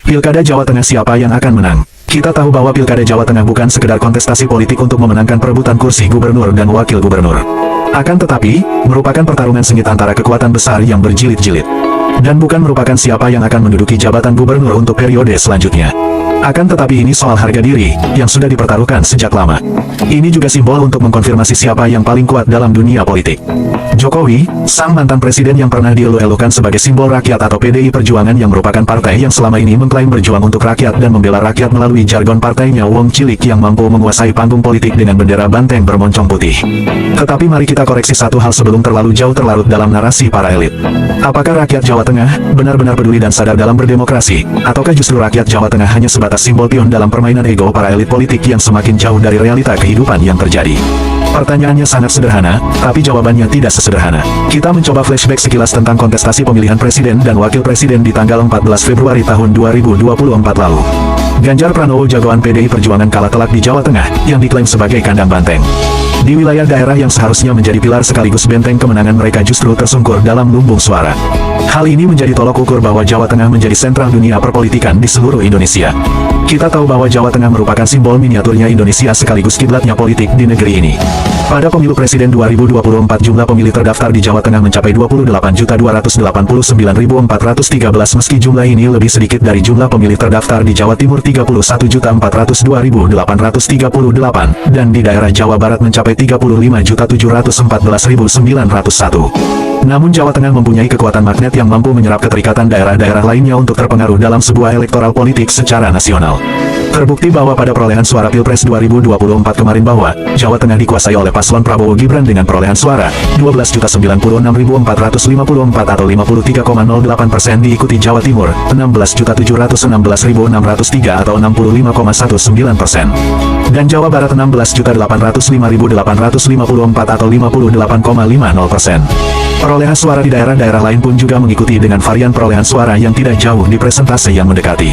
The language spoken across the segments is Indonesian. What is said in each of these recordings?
Pilkada Jawa Tengah, siapa yang akan menang? Kita tahu bahwa Pilkada Jawa Tengah bukan sekedar kontestasi politik untuk memenangkan perebutan kursi gubernur dan wakil gubernur. Akan tetapi, merupakan pertarungan sengit antara kekuatan besar yang berjilid-jilid. Dan bukan merupakan siapa yang akan menduduki jabatan gubernur untuk periode selanjutnya. Akan tetapi ini soal harga diri, yang sudah dipertaruhkan sejak lama. Ini juga simbol untuk mengkonfirmasi siapa yang paling kuat dalam dunia politik. Jokowi, sang mantan presiden yang pernah dielu-elukan sebagai simbol rakyat atau PDI Perjuangan yang merupakan partai yang selama ini mengklaim berjuang untuk rakyat dan membela rakyat melalui jargon partainya Wong Cilik yang mampu menguasai panggung politik dengan bendera banteng bermoncong putih. Tetapi mari kita koreksi satu hal sebelum terlalu jauh terlarut dalam narasi para elit. Apakah rakyat Jawa Tengah benar-benar peduli dan sadar dalam berdemokrasi, ataukah justru rakyat Jawa Tengah hanya sebatas simbol pion dalam permainan ego para elit politik yang semakin jauh dari realita kehidupan yang terjadi? Pertanyaannya sangat sederhana, tapi jawabannya tidak sesederhana. Kita mencoba flashback sekilas tentang kontestasi pemilihan presiden dan wakil presiden di tanggal 14 Februari tahun 2024 lalu. Ganjar Pranowo, jagoan PDI Perjuangan, kalah telak di Jawa Tengah, yang diklaim sebagai kandang banteng. Di wilayah daerah yang seharusnya menjadi pilar sekaligus benteng kemenangan mereka justru tersungkur dalam lumbung suara. Hal ini menjadi tolok ukur bahwa Jawa Tengah menjadi sentral dunia perpolitikan di seluruh Indonesia. Kita tahu bahwa Jawa Tengah merupakan simbol miniaturnya Indonesia sekaligus kiblatnya politik di negeri ini. Pada pemilu presiden 2024 jumlah pemilih terdaftar di Jawa Tengah mencapai 28.289.413 meski jumlah ini lebih sedikit dari jumlah pemilih terdaftar di Jawa Timur 31.402.838 dan di daerah Jawa Barat mencapai 35.714.901. Namun Jawa Tengah mempunyai kekuatan magnet yang mampu menyerap keterikatan daerah-daerah lainnya untuk terpengaruh dalam sebuah elektoral politik secara nasional. Terbukti bahwa pada perolehan suara Pilpres 2024 kemarin bahwa Jawa Tengah dikuasai oleh paslon Prabowo Gibran dengan perolehan suara 12.096.454 atau 53,08%, diikuti Jawa Timur 16.716.603 atau 65,19%, dan Jawa Barat 16.805.854 atau 58,50%. Perolehan suara di daerah-daerah lain pun juga mengikuti dengan varian perolehan suara yang tidak jauh di persentase yang mendekati.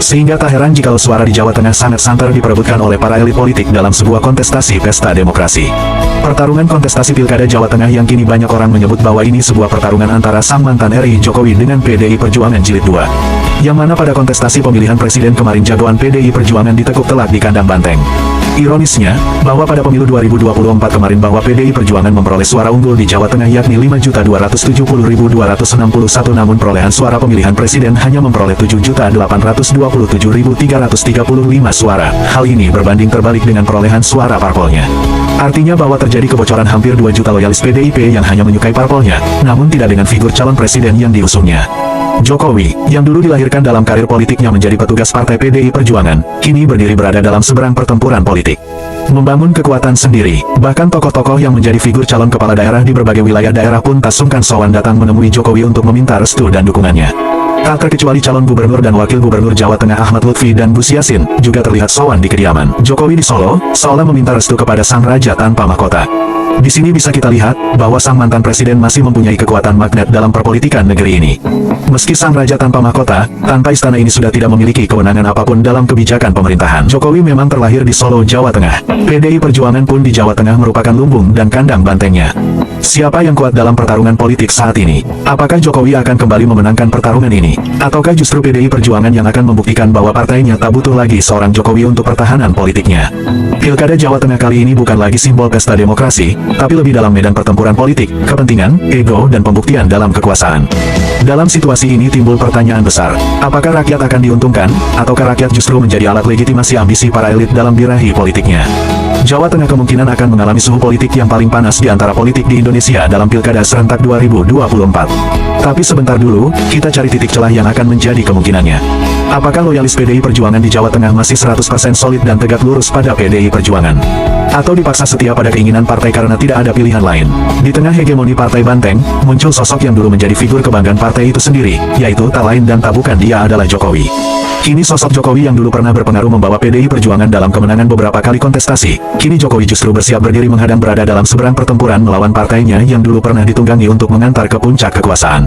Sehingga tak heran jika suara di Jawa Tengah sangat santer diperebutkan oleh para elit politik dalam sebuah kontestasi pesta demokrasi. Pertarungan kontestasi Pilkada Jawa Tengah yang kini banyak orang menyebut bahwa ini sebuah pertarungan antara sang mantan RI Jokowi dengan PDI Perjuangan Jilid 2. Yang mana pada kontestasi pemilihan presiden kemarin jagoan PDI Perjuangan ditekuk telak di kandang banteng. Ironisnya, bahwa pada pemilu 2024 kemarin bahwa PDI Perjuangan memperoleh suara unggul di Jawa Tengah yakni 5.270.261 namun perolehan suara pemilihan presiden hanya memperoleh 7.827.335 suara. Hal ini berbanding terbalik dengan perolehan suara parpolnya. Artinya bahwa terjadi kebocoran hampir 2 juta loyalis PDIP yang hanya menyukai parpolnya, namun tidak dengan figur calon presiden yang diusungnya. Jokowi, yang dulu dilahirkan dalam karir politiknya menjadi petugas partai PDI Perjuangan, kini berdiri berada dalam seberang pertempuran politik. Membangun kekuatan sendiri, bahkan tokoh-tokoh yang menjadi figur calon kepala daerah di berbagai wilayah daerah pun tak sungkan sowan datang menemui Jokowi untuk meminta restu dan dukungannya. Tak terkecuali calon gubernur dan wakil gubernur Jawa Tengah Ahmad Lutfi dan Gus Yassin, juga terlihat sowan di kediaman Jokowi di Solo, seolah meminta restu kepada sang raja tanpa mahkota. Di sini bisa kita lihat bahwa sang mantan presiden masih mempunyai kekuatan magnet dalam perpolitikan negeri ini. Meski sang raja tanpa mahkota, tanpa istana ini sudah tidak memiliki kewenangan apapun dalam kebijakan pemerintahan. Jokowi memang terlahir di Solo, Jawa Tengah. PDI Perjuangan pun di Jawa Tengah merupakan lumbung dan kandang bantengnya. Siapa yang kuat dalam pertarungan politik saat ini? Apakah Jokowi akan kembali memenangkan pertarungan ini? Ataukah justru PDI Perjuangan yang akan membuktikan bahwa partainya tak butuh lagi seorang Jokowi untuk pertahanan politiknya? Pilkada Jawa Tengah kali ini bukan lagi simbol pesta demokrasi, tapi lebih dalam medan pertempuran politik, kepentingan, ego, dan pembuktian dalam kekuasaan. Dalam situasi ini timbul pertanyaan besar, apakah rakyat akan diuntungkan, ataukah rakyat justru menjadi alat legitimasi ambisi para elit dalam birahi politiknya? Jawa Tengah kemungkinan akan mengalami suhu politik yang paling panas di antara politik di Indonesia dalam Pilkada serentak 2024. Tapi sebentar dulu, kita cari titik celah yang akan menjadi kemungkinannya. Apakah loyalis PDI Perjuangan di Jawa Tengah masih 100% solid dan tegak lurus pada PDI Perjuangan? Atau dipaksa setia pada keinginan partai karena tidak ada pilihan lain? Di tengah hegemoni partai banteng, muncul sosok yang dulu menjadi figur kebanggaan partai itu sendiri, yaitu tak lain dan tak bukan dia adalah Jokowi. Kini sosok Jokowi yang dulu pernah berpengaruh membawa PDI Perjuangan dalam kemenangan beberapa kali kontestasi, kini Jokowi justru bersiap berdiri menghadang berada dalam seberang pertempuran melawan partainya yang dulu pernah ditunggangi untuk mengantar ke puncak kekuasaan.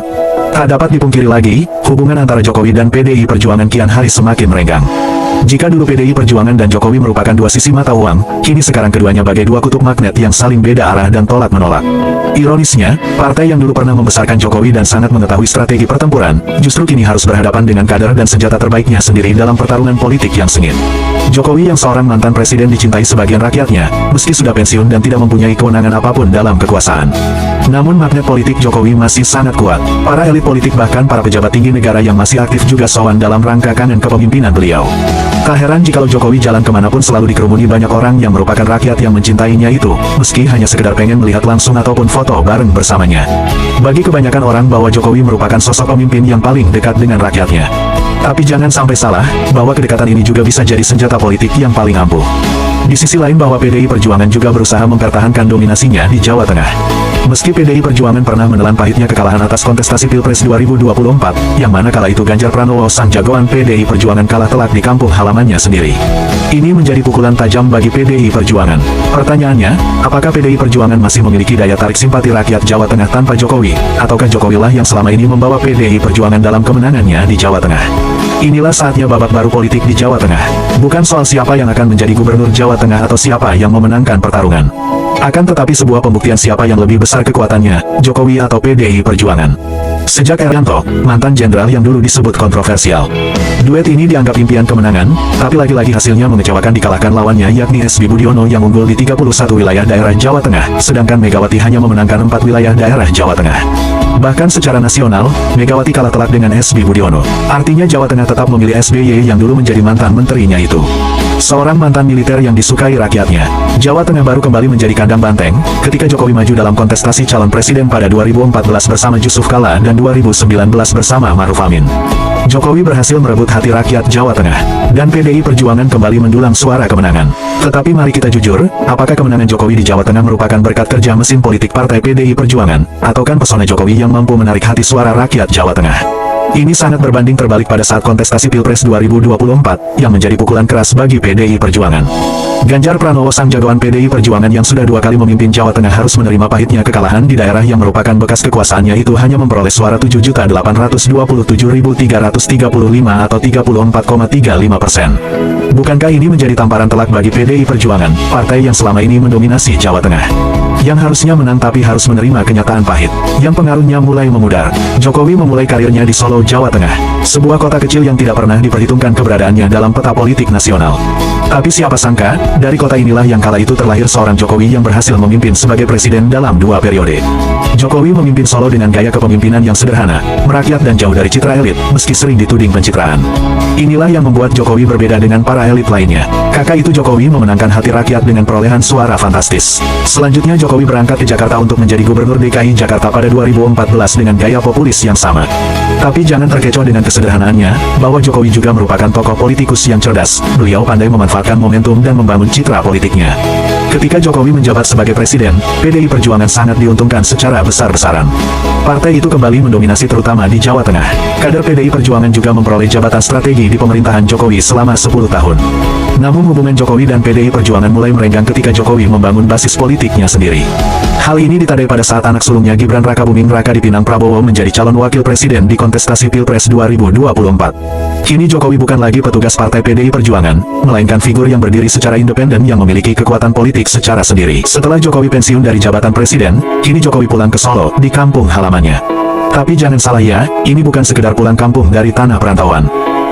Tak dapat dipungkiri lagi, hubungan antara Jokowi dan PDI Perjuangan kian hari semakin merenggang. Jika dulu PDI Perjuangan dan Jokowi merupakan dua sisi mata uang, kini sekarang keduanya bagai dua kutub magnet yang saling beda arah dan tolak-menolak. Ironisnya, partai yang dulu pernah membesarkan Jokowi dan sangat mengetahui strategi pertempuran, justru kini harus berhadapan dengan kader dan senjata terbaiknya sendiri dalam pertarungan politik yang sengit. Jokowi yang seorang mantan presiden dicintai sebagian rakyatnya, meski sudah pensiun dan tidak mempunyai kewenangan apapun dalam kekuasaan. Namun magnet politik Jokowi masih sangat kuat. Para elit politik bahkan para pejabat tinggi negara yang masih aktif juga sowan dalam rangka kangen kepemimpinan beliau. Tak heran jikalau Jokowi jalan kemanapun selalu dikerumuni banyak orang yang merupakan rakyat yang mencintainya itu, meski hanya sekedar pengen melihat langsung ataupun foto bareng bersamanya. Bagi kebanyakan orang bahwa Jokowi merupakan sosok pemimpin yang paling dekat dengan rakyatnya. Tapi jangan sampai salah, bahwa kedekatan ini juga bisa jadi senjata politik yang paling ampuh. Di sisi lain bahwa PDI Perjuangan juga berusaha mempertahankan dominasinya di Jawa Tengah. Meski PDI Perjuangan pernah menelan pahitnya kekalahan atas kontestasi Pilpres 2024, yang mana kala itu Ganjar Pranowo sang jagoan PDI Perjuangan kalah telak di kampung halamannya sendiri. Ini menjadi pukulan tajam bagi PDI Perjuangan. Pertanyaannya, apakah PDI Perjuangan masih memiliki daya tarik simpati rakyat Jawa Tengah tanpa Jokowi, ataukah Jokowi lah yang selama ini membawa PDI Perjuangan dalam kemenangannya di Jawa Tengah? Inilah saatnya babak baru politik di Jawa Tengah. Bukan soal siapa yang akan menjadi gubernur Jawa Tengah atau siapa yang memenangkan pertarungan. Akan tetapi sebuah pembuktian siapa yang lebih besar kekuatannya, Jokowi atau PDI Perjuangan. Sejak Erianto, mantan jenderal yang dulu disebut kontroversial. Duet ini dianggap impian kemenangan, tapi lagi-lagi hasilnya mengecewakan dikalahkan lawannya yakni SB Budiono yang unggul di 31 wilayah daerah Jawa Tengah, sedangkan Megawati hanya memenangkan 4 wilayah daerah Jawa Tengah. Bahkan secara nasional, Megawati kalah telak dengan SB Budiono. Artinya Jawa Tengah tetap memilih SBY yang dulu menjadi mantan menterinya itu. Seorang mantan militer yang disukai rakyatnya. Jawa Tengah baru kembali menjadi kandang banteng, ketika Jokowi maju dalam kontestasi calon presiden pada 2014 bersama Yusuf Kala dan 2019 bersama Maruf Amin. Jokowi berhasil merebut hati rakyat Jawa Tengah, dan PDI Perjuangan kembali mendulang suara kemenangan. Tetapi mari kita jujur, apakah kemenangan Jokowi di Jawa Tengah merupakan berkat kerja mesin politik partai PDI Perjuangan, atau kan pesona Jokowi yang mampu menarik hati suara rakyat Jawa Tengah? Ini sangat berbanding terbalik pada saat kontestasi Pilpres 2024, yang menjadi pukulan keras bagi PDI Perjuangan. Ganjar Pranowo sang jagoan PDI Perjuangan yang sudah 2 kali memimpin Jawa Tengah harus menerima pahitnya kekalahan di daerah yang merupakan bekas kekuasaannya itu hanya memperoleh suara 7.827.335 atau 34,35%. Bukankah ini menjadi tamparan telak bagi PDI Perjuangan, partai yang selama ini mendominasi Jawa Tengah? Yang harusnya menang tapi harus menerima kenyataan pahit, yang pengaruhnya mulai memudar. Jokowi memulai karirnya di Solo, Jawa Tengah, sebuah kota kecil yang tidak pernah diperhitungkan keberadaannya dalam peta politik nasional. Tapi siapa sangka, dari kota inilah yang kala itu terlahir seorang Jokowi yang berhasil memimpin sebagai presiden dalam 2 periode. Jokowi memimpin Solo dengan gaya kepemimpinan yang sederhana, merakyat dan jauh dari citra elit, meski sering dituding pencitraan. Inilah yang membuat Jokowi berbeda dengan para elit lainnya. Kakak itu Jokowi memenangkan hati rakyat dengan perolehan suara fantastis. Selanjutnya Jokowi berangkat ke Jakarta untuk menjadi gubernur DKI Jakarta pada 2014 dengan gaya populis yang sama. Tapi jangan terkecoh dengan kesederhanaannya, bahwa Jokowi juga merupakan tokoh politikus yang cerdas. Beliau pandai memanfaatkan momentum dan membangun citra politiknya. Ketika Jokowi menjabat sebagai presiden, PDI Perjuangan sangat diuntungkan secara besar-besaran. Partai itu kembali mendominasi terutama di Jawa Tengah. Kader PDI Perjuangan juga memperoleh jabatan strategi di pemerintahan Jokowi selama 10 tahun. Namun hubungan Jokowi dan PDI Perjuangan mulai merenggang ketika Jokowi membangun basis politiknya sendiri. Hal ini ditandai pada saat anak sulungnya Gibran Rakabuming Raka dipinang Prabowo menjadi calon wakil presiden di kontestasi Pilpres 2024. Kini Jokowi bukan lagi petugas partai PDI Perjuangan, melainkan figur yang berdiri secara independen yang memiliki kekuatan politik secara sendiri. Setelah Jokowi pensiun dari jabatan presiden, kini Jokowi pulang ke Solo, di kampung halamannya. Tapi jangan salah ya, ini bukan sekedar pulang kampung dari tanah perantauan.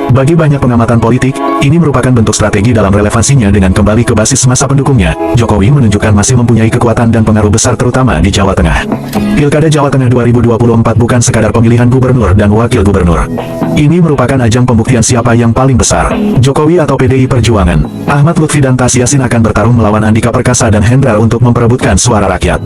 Bagi banyak pengamatan politik, ini merupakan bentuk strategi dalam relevansinya dengan kembali ke basis masa pendukungnya. Jokowi menunjukkan masih mempunyai kekuatan dan pengaruh besar terutama di Jawa Tengah. Pilkada Jawa Tengah 2024 bukan sekadar pemilihan gubernur dan wakil gubernur. Ini merupakan ajang pembuktian siapa yang paling besar, Jokowi atau PDI Perjuangan. Ahmad Lutfi dan Tas Yassin akan bertarung melawan Andika Perkasa dan Hendrar untuk memperebutkan suara rakyat.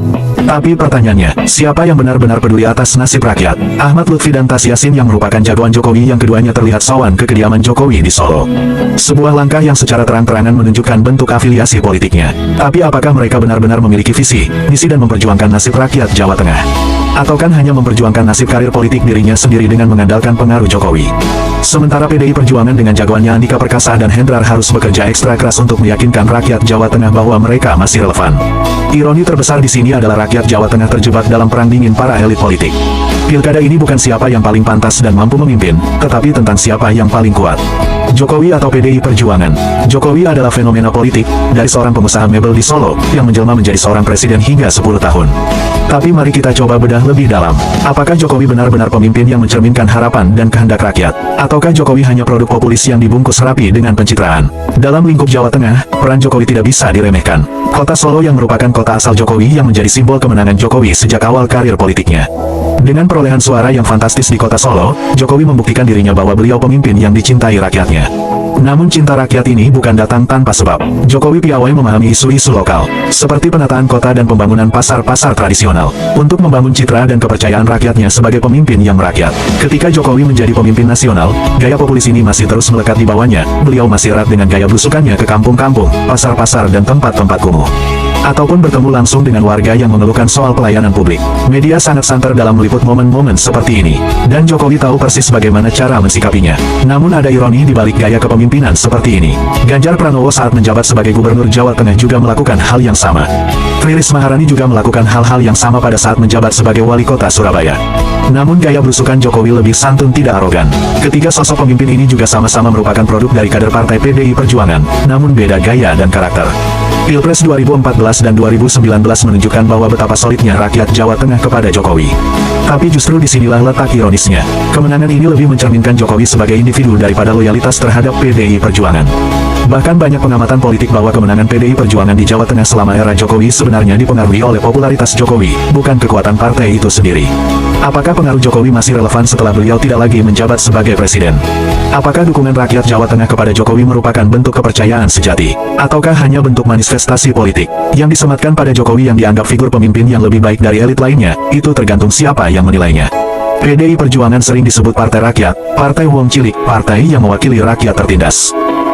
Tapi pertanyaannya, siapa yang benar-benar peduli atas nasib rakyat? Ahmad Lutfi dan Tas Yassin yang merupakan jagoan Jokowi yang keduanya terlihat sowan ke kediaman Jokowi di Solo. Sebuah langkah yang secara terang-terangan menunjukkan bentuk afiliasi politiknya. Tapi apakah mereka benar-benar memiliki visi, misi dan memperjuangkan nasib rakyat Jawa Tengah? Atau kan hanya memperjuangkan nasib karir politik dirinya sendiri dengan mengandalkan pengaruh Jokowi? Sementara PDI Perjuangan dengan jagoannya Andika Perkasa dan Hendrar harus bekerja ekstra keras untuk meyakinkan rakyat Jawa Tengah bahwa mereka masih relevan. Ironi terbesar di sini adalah rakyat Jawa Tengah terjebak dalam perang dingin para elit politik. Pilkada ini bukan siapa yang paling pantas dan mampu memimpin, tetapi tentang siapa yang paling kuat. Jokowi atau PDI Perjuangan. Jokowi adalah fenomena politik, dari seorang pengusaha mebel di Solo, yang menjelma menjadi seorang presiden hingga 10 tahun. Tapi mari kita coba bedah lebih dalam. Apakah Jokowi benar-benar pemimpin yang mencerminkan harapan dan kehendak rakyat? Ataukah Jokowi hanya produk populis yang dibungkus rapi dengan pencitraan? Dalam lingkup Jawa Tengah, peran Jokowi tidak bisa diremehkan. Kota Solo yang merupakan kota asal Jokowi yang menjadi simbol kemenangan Jokowi sejak awal karir politiknya. Dengan perolehan suara yang fantastis di kota Solo, Jokowi membuktikan dirinya bahwa beliau pemimpin yang dicintai rakyatnya. Namun cinta rakyat ini bukan datang tanpa sebab. Jokowi piawai memahami isu-isu lokal, seperti penataan kota dan pembangunan pasar-pasar tradisional, untuk membangun citra dan kepercayaan rakyatnya sebagai pemimpin yang merakyat. Ketika Jokowi menjadi pemimpin nasional, gaya populis ini masih terus melekat di bawahnya. Beliau masih erat dengan gaya belusukannya ke kampung-kampung, pasar-pasar dan tempat-tempat kumuh, ataupun bertemu langsung dengan warga yang mengeluhkan soal pelayanan publik. Media sangat santer dalam meliput momen-momen seperti ini, dan Jokowi tahu persis bagaimana cara mensikapinya. Namun ada ironi di balik gaya kepemimpinan seperti ini. Ganjar Pranowo saat menjabat sebagai Gubernur Jawa Tengah juga melakukan hal yang sama. Tri Risma Maharani juga melakukan hal-hal yang sama pada saat menjabat sebagai Wali Kota Surabaya. Namun gaya belusukan Jokowi lebih santun, tidak arogan. Ketiga sosok pemimpin ini juga sama-sama merupakan produk dari kader Partai PDI Perjuangan, namun beda gaya dan karakter. Pilpres 2014 dan 2019 menunjukkan bahwa betapa solidnya rakyat Jawa Tengah kepada Jokowi. Tapi justru disinilah letak ironisnya. Kemenangan ini lebih mencerminkan Jokowi sebagai individu daripada loyalitas terhadap PDI Perjuangan. Bahkan banyak pengamatan politik bahwa kemenangan PDI Perjuangan di Jawa Tengah selama era Jokowi sebenarnya dipengaruhi oleh popularitas Jokowi, bukan kekuatan partai itu sendiri. Apakah pengaruh Jokowi masih relevan setelah beliau tidak lagi menjabat sebagai presiden? Apakah dukungan rakyat Jawa Tengah kepada Jokowi merupakan bentuk kepercayaan sejati? Ataukah hanya bentuk manifestasi politik yang disematkan pada Jokowi yang dianggap figur pemimpin yang lebih baik dari elit lainnya? Itu tergantung siapa yang menilainya. PDI Perjuangan sering disebut partai rakyat, partai wong cilik, partai yang mewakili rakyat tertindas.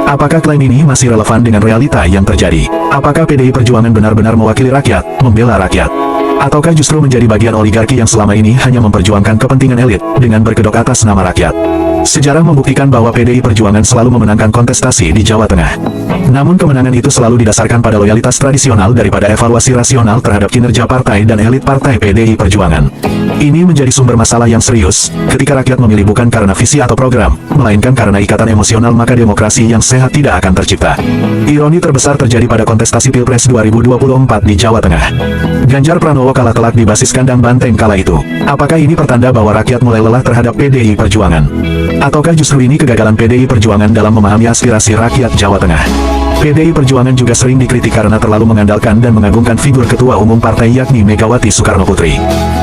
Apakah klaim ini masih relevan dengan realita yang terjadi? Apakah PDI Perjuangan benar-benar mewakili rakyat, membela rakyat? Ataukah justru menjadi bagian oligarki yang selama ini hanya memperjuangkan kepentingan elit, dengan berkedok atas nama rakyat? Sejarah membuktikan bahwa PDI Perjuangan selalu memenangkan kontestasi di Jawa Tengah. Namun kemenangan itu selalu didasarkan pada loyalitas tradisional daripada evaluasi rasional terhadap kinerja partai dan elit partai PDI Perjuangan. Ini menjadi sumber masalah yang serius, ketika rakyat memilih bukan karena visi atau program, melainkan karena ikatan emosional, maka demokrasi yang sehat tidak akan tercipta. Ironi terbesar terjadi pada kontestasi Pilpres 2024 di Jawa Tengah. Ganjar Pranowo kalah telak di basis kandang banteng kala itu. Apakah ini pertanda bahwa rakyat mulai lelah terhadap PDI Perjuangan? Ataukah justru ini kegagalan PDI Perjuangan dalam memahami aspirasi rakyat Jawa Tengah? PDI Perjuangan juga sering dikritik karena terlalu mengandalkan dan mengagungkan figur ketua umum partai yakni Megawati Soekarno Putri.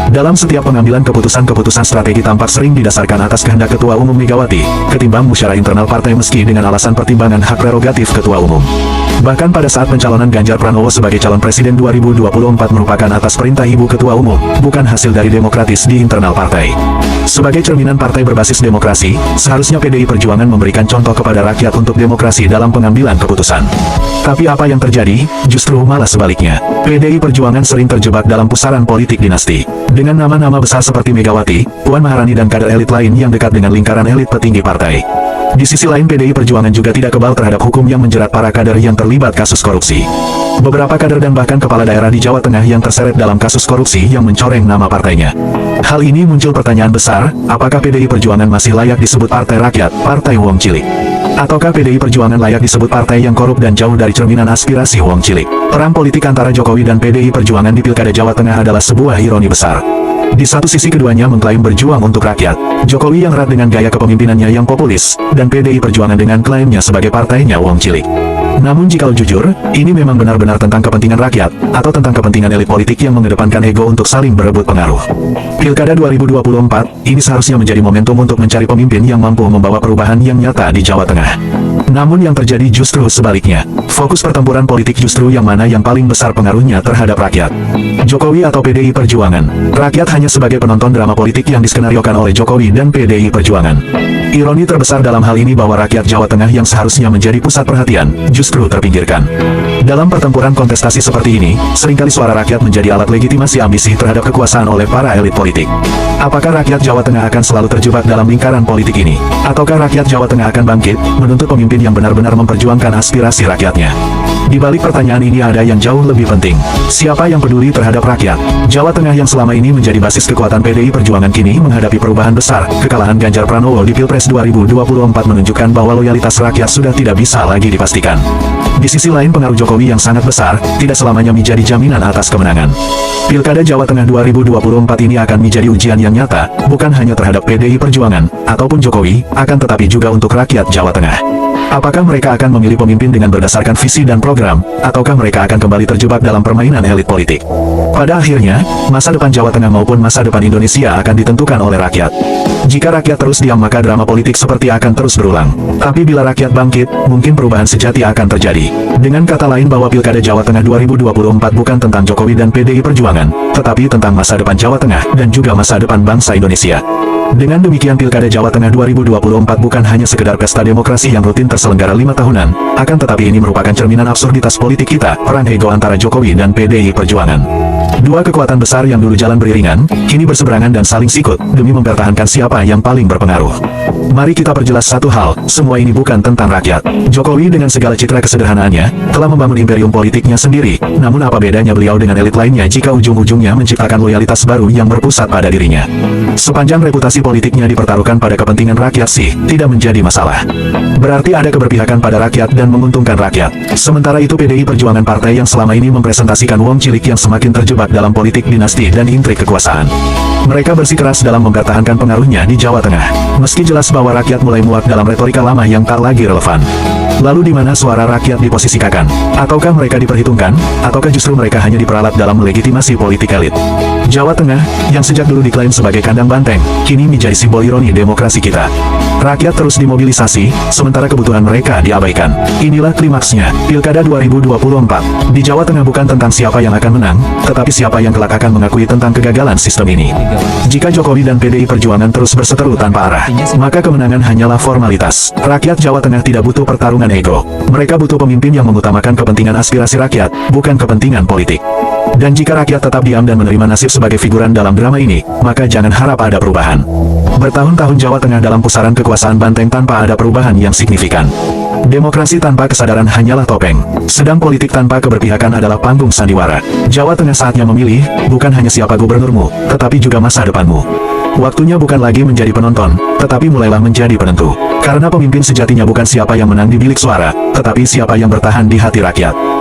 Dalam setiap pengambilan keputusan strategi tampak sering didasarkan atas kehendak ketua umum Megawati, ketimbang musyawarah internal partai meski dengan alasan pertimbangan hak prerogatif ketua umum. Bahkan pada saat pencalonan Ganjar Pranowo sebagai calon presiden 2024 merupakan atas perintah ibu ketua umum, bukan hasil dari demokratis di internal partai. Sebagai cerminan partai berbasis demokrasi, seharusnya PDI Perjuangan memberikan contoh kepada rakyat untuk demokrasi dalam pengambilan keputusan. Tapi apa yang terjadi? Justru malah sebaliknya. PDI Perjuangan sering terjebak dalam pusaran politik dinasti. Dengan nama-nama besar seperti Megawati, Puan Maharani dan kader elit lain yang dekat dengan lingkaran elit petinggi partai. Di sisi lain PDI Perjuangan juga tidak kebal terhadap hukum yang menjerat para kader yang terlibat kasus korupsi. Beberapa kader dan bahkan kepala daerah di Jawa Tengah yang terseret dalam kasus korupsi yang mencoreng nama partainya. Hal ini muncul pertanyaan besar, apakah PDI Perjuangan masih layak disebut partai rakyat, partai wong cilik? Ataukah PDI Perjuangan layak disebut partai yang korup dan jauh dari cerminan aspirasi wong cilik? Perang politik antara Jokowi dan PDI Perjuangan di Pilkada Jawa Tengah adalah sebuah ironi besar. Di satu sisi keduanya mengklaim berjuang untuk rakyat. Jokowi yang erat dengan gaya kepemimpinannya yang populis, dan PDI Perjuangan dengan klaimnya sebagai partainya wong cilik. Namun jika jujur, ini memang benar-benar tentang kepentingan rakyat, atau tentang kepentingan elit politik yang mengedepankan ego untuk saling berebut pengaruh. Pilkada 2024, ini seharusnya menjadi momentum untuk mencari pemimpin yang mampu membawa perubahan yang nyata di Jawa Tengah. Namun yang terjadi justru sebaliknya. Fokus pertempuran politik justru yang mana yang paling besar pengaruhnya terhadap rakyat. Jokowi atau PDI Perjuangan. Rakyat hanya sebagai penonton drama politik yang diskenariokan oleh Jokowi dan PDI Perjuangan. Ironi terbesar dalam hal ini bahwa rakyat Jawa Tengah yang seharusnya menjadi pusat perhatian, justru terpinggirkan. Dalam pertempuran kontestasi seperti ini, seringkali suara rakyat menjadi alat legitimasi ambisi terhadap kekuasaan oleh para elit politik. Apakah rakyat Jawa Tengah akan selalu terjebak dalam lingkaran politik ini? Ataukah rakyat Jawa Tengah akan bangkit, menuntut pemimpin yang benar-benar memperjuangkan aspirasi rakyatnya? Di balik pertanyaan ini ada yang jauh lebih penting. Siapa yang peduli terhadap rakyat? Jawa Tengah yang selama ini menjadi basis kekuatan PDI Perjuangan kini menghadapi perubahan besar. Kekalahan Ganjar Pranowo di Pilpres 2024 menunjukkan bahwa loyalitas rakyat sudah tidak bisa lagi dipastikan. Di sisi lain, pengaruh Jokowi yang sangat besar tidak selamanya menjadi jaminan atas kemenangan. Pilkada Jawa Tengah 2024 ini akan menjadi ujian yang nyata, bukan hanya terhadap PDI Perjuangan ataupun Jokowi, akan tetapi juga untuk rakyat Jawa Tengah. Apakah mereka akan memilih pemimpin dengan berdasarkan visi dan program, ataukah mereka akan kembali terjebak dalam permainan elit politik? Pada akhirnya, masa depan Jawa Tengah maupun masa depan Indonesia akan ditentukan oleh rakyat. Jika rakyat terus diam, maka drama politik seperti akan terus berulang. Tapi bila rakyat bangkit, mungkin perubahan sejati akan terjadi. Dengan kata lain, bahwa Pilkada Jawa Tengah 2024 bukan tentang Jokowi dan PDI Perjuangan, tetapi tentang masa depan Jawa Tengah dan juga masa depan bangsa Indonesia. Dengan demikian, Pilkada Jawa Tengah 2024 bukan hanya sekedar pesta demokrasi yang rutin terselenggara 5 tahunan, akan tetapi ini merupakan cerminan absurditas politik kita, perang ego antara Jokowi dan PDI Perjuangan. Dua kekuatan besar yang dulu jalan beriringan, kini berseberangan dan saling sikut, demi mempertahankan siapa yang paling berpengaruh. Mari kita perjelas satu hal, semua ini bukan tentang rakyat. Jokowi dengan segala citra kesederhanaannya, telah membangun imperium politiknya sendiri, namun apa bedanya beliau dengan elit lainnya jika ujung-ujungnya menciptakan loyalitas baru yang berpusat pada dirinya? Sepanjang reputasi politiknya dipertaruhkan pada kepentingan rakyat sih, tidak menjadi masalah. Berarti ada keberpihakan pada rakyat dan menguntungkan rakyat. Sementara itu PDI Perjuangan, partai yang selama ini mempresentasikan wong cilik yang semakin terjebak dalam politik dinasti dan intrik kekuasaan. Mereka bersikeras dalam mempertahankan pengaruhnya di Jawa Tengah. Meski jelas bahwa rakyat mulai muak dalam retorika lama yang tak lagi relevan. Lalu di mana suara rakyat diposisikan? Ataukah mereka diperhitungkan? Ataukah justru mereka hanya diperalat dalam melegitimasi politik elit? Jawa Tengah, yang sejak dulu diklaim sebagai kandang banteng, kini menjadi simbol ironi demokrasi kita. Rakyat terus dimobilisasi, sementara kebutuhan mereka diabaikan. Inilah klimaksnya, Pilkada 2024. Di Jawa Tengah bukan tentang siapa yang akan menang, tetapi siapa yang kelak akan mengakui tentang kegagalan sistem ini. Jika Jokowi dan PDI Perjuangan terus berseteru tanpa arah, maka kemenangan hanyalah formalitas. Rakyat Jawa Tengah tidak butuh pertarungan ego. Mereka butuh pemimpin yang mengutamakan kepentingan aspirasi rakyat, bukan kepentingan politik. Dan jika rakyat tetap diam dan menerima nasib sebagai figuran dalam drama ini, maka jangan harap ada perubahan. Bertahun-tahun Jawa Tengah dalam pusaran kekuasaan banteng tanpa ada perubahan yang signifikan. Demokrasi tanpa kesadaran hanyalah topeng, sedang politik tanpa keberpihakan adalah panggung sandiwara. Jawa Tengah saatnya memilih, bukan hanya siapa gubernurmu, tetapi juga masa depanmu. Waktunya bukan lagi menjadi penonton, tetapi mulailah menjadi penentu. Karena pemimpin sejatinya bukan siapa yang menang di bilik suara, tetapi siapa yang bertahan di hati rakyat.